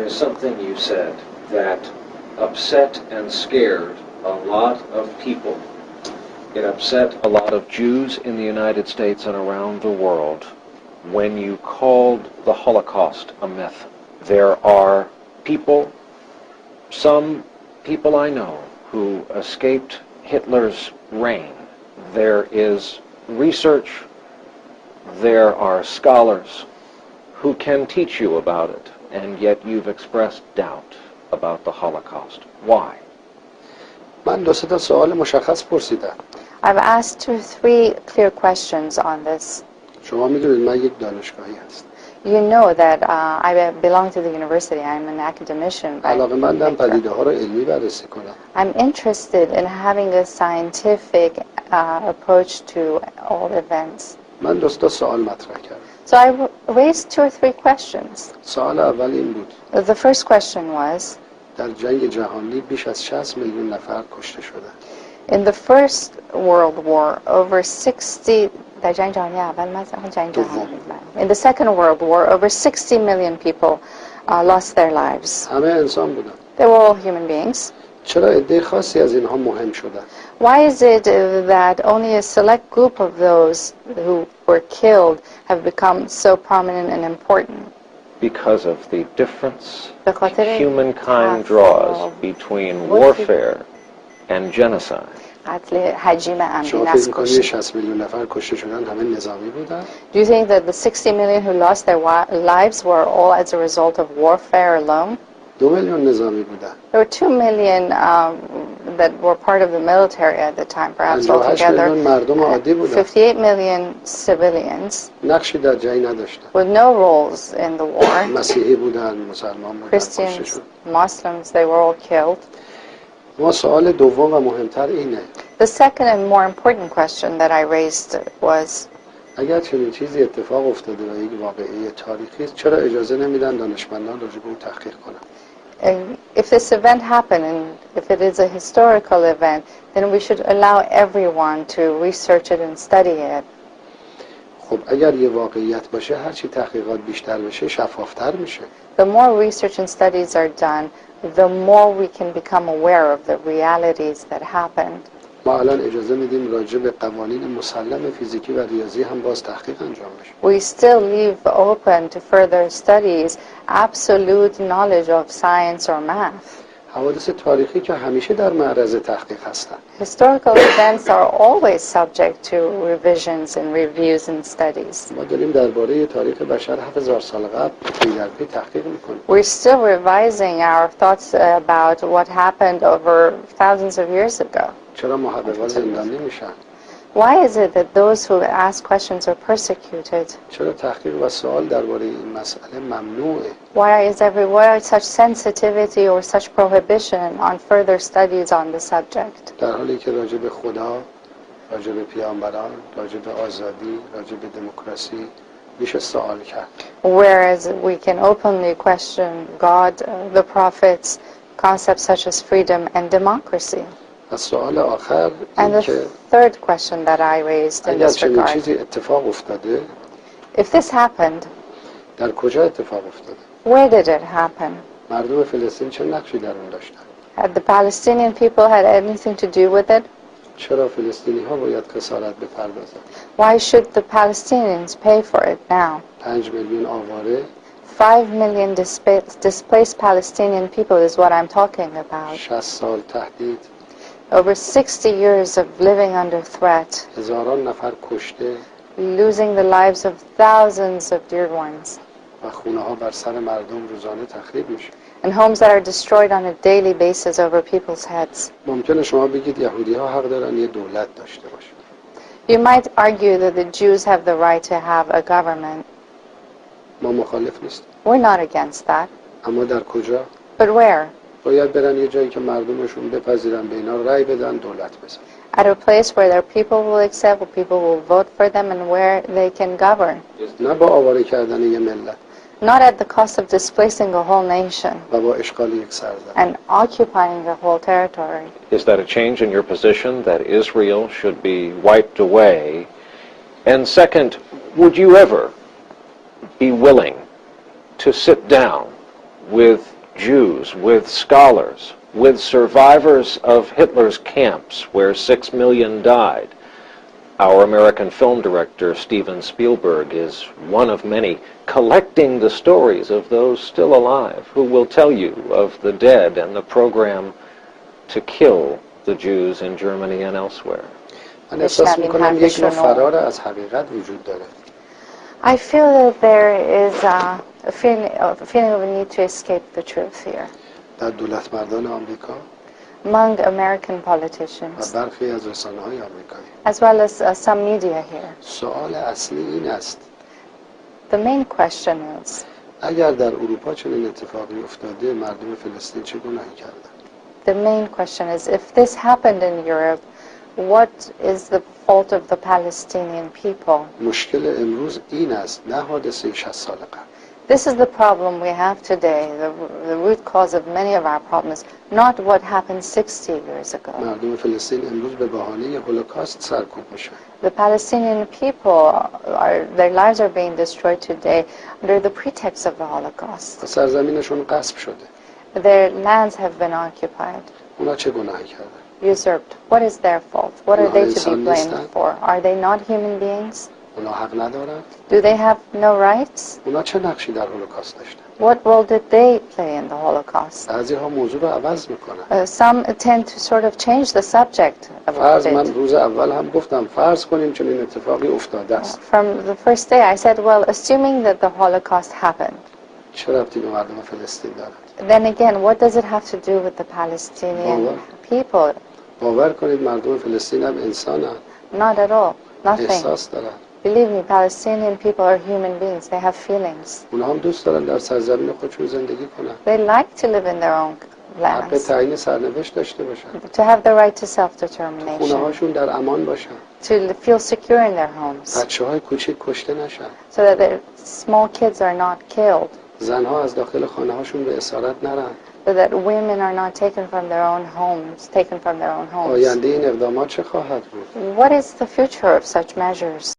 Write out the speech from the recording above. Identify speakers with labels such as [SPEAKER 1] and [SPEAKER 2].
[SPEAKER 1] is something you said that upset and scared a lot of people. It upset a lot of Jews in the United States and around the world when you called the Holocaust a myth. There are people, some people I know, who escaped Hitler's reign. There is research, there are scholars who can teach you about it, and yet you've expressed doubt about the Holocaust. Why?
[SPEAKER 2] من دو سه تا سوال مشخص پرسیدم.
[SPEAKER 3] I've asked 2 or 3 clear questions on this.
[SPEAKER 2] شما میدونید من یک دانشگاهی هستم.
[SPEAKER 3] You know that I belong to the university. I'm an academician.
[SPEAKER 2] علاقه‌مندم پدیده‌ها رو علمی بررسی کنم.
[SPEAKER 3] I'm interested in having a scientific approach to all events.
[SPEAKER 2] من دو تا سوال مطرح کردم.
[SPEAKER 3] So I raised 2 or 3 questions.
[SPEAKER 2] سوال اول این بود.
[SPEAKER 3] The first question was,
[SPEAKER 2] در جنگ جهانی بیش از 60 میلیون نفر کشته شدند.
[SPEAKER 3] in the First World War, over 60 در جنگ جهانی اول مثلا جنگ جهانی in the Second World War, over 60 million people lost their lives.
[SPEAKER 2] همه انسان بودن.
[SPEAKER 3] They were all human beings.
[SPEAKER 2] چرا عده خاصی از اینها مهم شدن؟
[SPEAKER 3] Why is it that only a select group of those who were killed have become so prominent and important?
[SPEAKER 1] Because of the difference
[SPEAKER 3] به خاطر
[SPEAKER 1] humankind draws between warfare and genocide.
[SPEAKER 3] قتل حجیم
[SPEAKER 2] شما
[SPEAKER 3] عمدی
[SPEAKER 2] فکر می‌کنید
[SPEAKER 3] نسل.
[SPEAKER 2] 60 میلیون نفر کشته شدن همه نظامی بودن؟
[SPEAKER 3] Do you think that the 60 million who lost their lives were all as a result of warfare alone?
[SPEAKER 2] 2 میلیون نظامی بودن.
[SPEAKER 3] There were 2 million that were part of the military at the time, perhaps
[SPEAKER 2] 58
[SPEAKER 3] altogether.
[SPEAKER 2] میلیون مردم عادی بودن.
[SPEAKER 3] 58 million civilians
[SPEAKER 2] نقشی در جنگ نداشتن.
[SPEAKER 3] with no roles in the war.
[SPEAKER 2] مسیحی بودن، مسلمان بودن، کشته
[SPEAKER 3] Christians,
[SPEAKER 2] شدن.
[SPEAKER 3] Muslims, they were all killed.
[SPEAKER 2] ما سوال دوم و مهمتر اینه.
[SPEAKER 3] The second and more important question that I raised was,
[SPEAKER 2] اگر چنین چیزی اتفاق افتاده و یک واقعه تاریخی است، چرا اجازه نمیدن دانشمندان راجع به اون تحقیق کنن؟
[SPEAKER 3] if this event happened and if it is a historical event, then we should allow everyone to research it and study it.
[SPEAKER 2] خب اگر یه واقعیت باشه، هر چی تحقیقات بیشتر بشه، شفافتر میشه.
[SPEAKER 3] The more research and studies are done, the more we can become aware of the realities that happened.
[SPEAKER 2] ما الان اجازه میدیم راجع به قوانین مسلم فیزیکی و ریاضی هم باز تحقیق انجام بشه.
[SPEAKER 3] We still leave open to further studies absolute knowledge of science or math.
[SPEAKER 2] حوادث تاریخی که همیشه در معرض تحقیق هستن.
[SPEAKER 3] Historical events are always subject to revisions and reviews and studies.
[SPEAKER 2] ما داریم درباره تاریخ بشر 7000 سال قبل پی در پی تحقیق میکنیم.
[SPEAKER 3] We're still revising our thoughts about what happened over thousands of years ago.
[SPEAKER 2] چرا محققان زندان نمیشن؟
[SPEAKER 3] Why is it that those who ask questions are persecuted?
[SPEAKER 2] چرا تحقیق و سوال درباره این مسئله ممنوعه؟
[SPEAKER 3] Why such sensitivity or such prohibition on further studies on the subject?
[SPEAKER 2] در حالی که راجع به خدا، راجع به پیامبران، راجع به آزادی، راجع به دموکراسی میشه سوال کرد.
[SPEAKER 3] Whereas we can openly question God, the prophets, concepts such as freedom and democracy.
[SPEAKER 2] از سوال آخر
[SPEAKER 3] And
[SPEAKER 2] این
[SPEAKER 3] the
[SPEAKER 2] که
[SPEAKER 3] third question that I raised in
[SPEAKER 2] اگر
[SPEAKER 3] this
[SPEAKER 2] چنین
[SPEAKER 3] regard,
[SPEAKER 2] چیزی اتفاق افتاده،
[SPEAKER 3] if this happened,
[SPEAKER 2] در کجا اتفاق افتاده؟
[SPEAKER 3] where did it happen?
[SPEAKER 2] مردم فلسطین چه نقشی در اون داشتن؟
[SPEAKER 3] Had the Palestinian people had anything to do with it?
[SPEAKER 2] چرا فلسطینی ها باید خسارت بپردازند؟
[SPEAKER 3] Why should the Palestinians pay for it now?
[SPEAKER 2] 5 میلیون آواره
[SPEAKER 3] 5 million displaced Palestinian people is what I'm talking about.
[SPEAKER 2] 60 سال تهدید
[SPEAKER 3] Over 60 years of living under threat,
[SPEAKER 2] هزاران نفر کشته
[SPEAKER 3] losing the lives of thousands of dear ones,
[SPEAKER 2] و خونه ها بر سر مردم روزانه تخریب میشه.
[SPEAKER 3] and homes that are destroyed on a daily basis over people's heads.
[SPEAKER 2] ممکنه شما بگید یهودی ها حق دارن یه دولت داشته باشن.
[SPEAKER 3] You might argue that the Jews have the right to have a government.
[SPEAKER 2] ما مخالف نیستیم.
[SPEAKER 3] We're not against that.
[SPEAKER 2] اما در کجا؟
[SPEAKER 3] But where?
[SPEAKER 2] باید برن یه جایی که مردمشون بپذیرن، به اینا رأی بدن، دولت بزن.
[SPEAKER 3] At a place where their people will accept, where people will vote for them, and where they can govern.
[SPEAKER 2] نه با آواره کردن یه ملت.
[SPEAKER 3] Not at the cost of displacing a whole nation
[SPEAKER 2] و با اشغال یک سرزمین.
[SPEAKER 3] and occupying the whole territory.
[SPEAKER 1] Is that a change in your position that Israel should be wiped away? And second, would you ever be willing to sit down with Jews, with scholars, with survivors of Hitler's camps where 6 million died. Our American film director, Steven Spielberg, is one of many, collecting the stories of those still alive, who will tell you of the dead and the program to kill the Jews in Germany and elsewhere.
[SPEAKER 2] من احساس میکنم یک نوع فرار از حقیقت وجود داره.
[SPEAKER 3] I feel that there is a feeling of a need to escape the truth here
[SPEAKER 2] در دولت مردان آمریکا
[SPEAKER 3] among American
[SPEAKER 2] و
[SPEAKER 3] politicians,
[SPEAKER 2] برخی از رسانه‌های آمریکایی.
[SPEAKER 3] as well as some media here.
[SPEAKER 2] سوال اصلی این است:
[SPEAKER 3] The main question is,
[SPEAKER 2] اگر در اروپا چنین اتفاقی افتاده، مردم فلسطین چه گناهی کردند؟
[SPEAKER 3] the main question is, if this happened in Europe, what is the fault of the Palestinian people?
[SPEAKER 2] مشکل امروز این است، نه حادثه 60 سال قبل.
[SPEAKER 3] This is the problem we have today, the root cause of many of our problems, not what happened 60 years ago.
[SPEAKER 2] مردم فلسطین امروز به بهانه هولوکاست سرکوب میشن.
[SPEAKER 3] The Palestinian people, their lives are being destroyed today under the pretext of the Holocaust.
[SPEAKER 2] و سرزمینشون غصب شده.
[SPEAKER 3] Their lands have been occupied,
[SPEAKER 2] اونا چه گناهی کردن؟
[SPEAKER 3] usurped. What is their fault? What are they to be
[SPEAKER 2] انسان
[SPEAKER 3] blamed
[SPEAKER 2] نیستند؟
[SPEAKER 3] for? Are they not human beings?
[SPEAKER 2] اونا حق ندارن؟
[SPEAKER 3] Do they have no rights?
[SPEAKER 2] اونا چه نقشی در هولوکاست داشتن؟
[SPEAKER 3] What role did they play in the Holocaust?
[SPEAKER 2] بعضی‌ها موضوع رو عوض میکنن.
[SPEAKER 3] Some tend to sort of change the subject of
[SPEAKER 2] فرض من
[SPEAKER 3] it.
[SPEAKER 2] روز اول هم گفتم فرض کنیم چنین اتفاقی افتاده است.
[SPEAKER 3] From the first day I said, well, assuming that the Holocaust happened,
[SPEAKER 2] چه ربطی به مردم فلسطین دارد؟
[SPEAKER 3] then again, what does it have to do with the Palestinian people?
[SPEAKER 2] باور کنید مردم فلسطین هم انسانن.
[SPEAKER 3] Not at all. Nothing.
[SPEAKER 2] احساس دارن.
[SPEAKER 3] Believe me, Palestinian people are human beings. They have feelings.
[SPEAKER 2] اونا هم دوست دارن در سرزمین خودشون زندگی کنن.
[SPEAKER 3] They like to live in their own
[SPEAKER 2] حق
[SPEAKER 3] lands,
[SPEAKER 2] تعیین سرنوشت داشته باشن.
[SPEAKER 3] to have the right to
[SPEAKER 2] خونه
[SPEAKER 3] self-determination,
[SPEAKER 2] هاشون در امان باشن.
[SPEAKER 3] to feel secure in their homes,
[SPEAKER 2] بچه‌های کوچیک کشته نشن.
[SPEAKER 3] so that their small kids are not killed,
[SPEAKER 2] زنها از داخل خانه هاشون به اسارت نرن.
[SPEAKER 3] so that women are not taken from their own homes, taken from their own homes.
[SPEAKER 2] آینده این اقدامات چه خواهد بود؟
[SPEAKER 3] What is the future of such measures?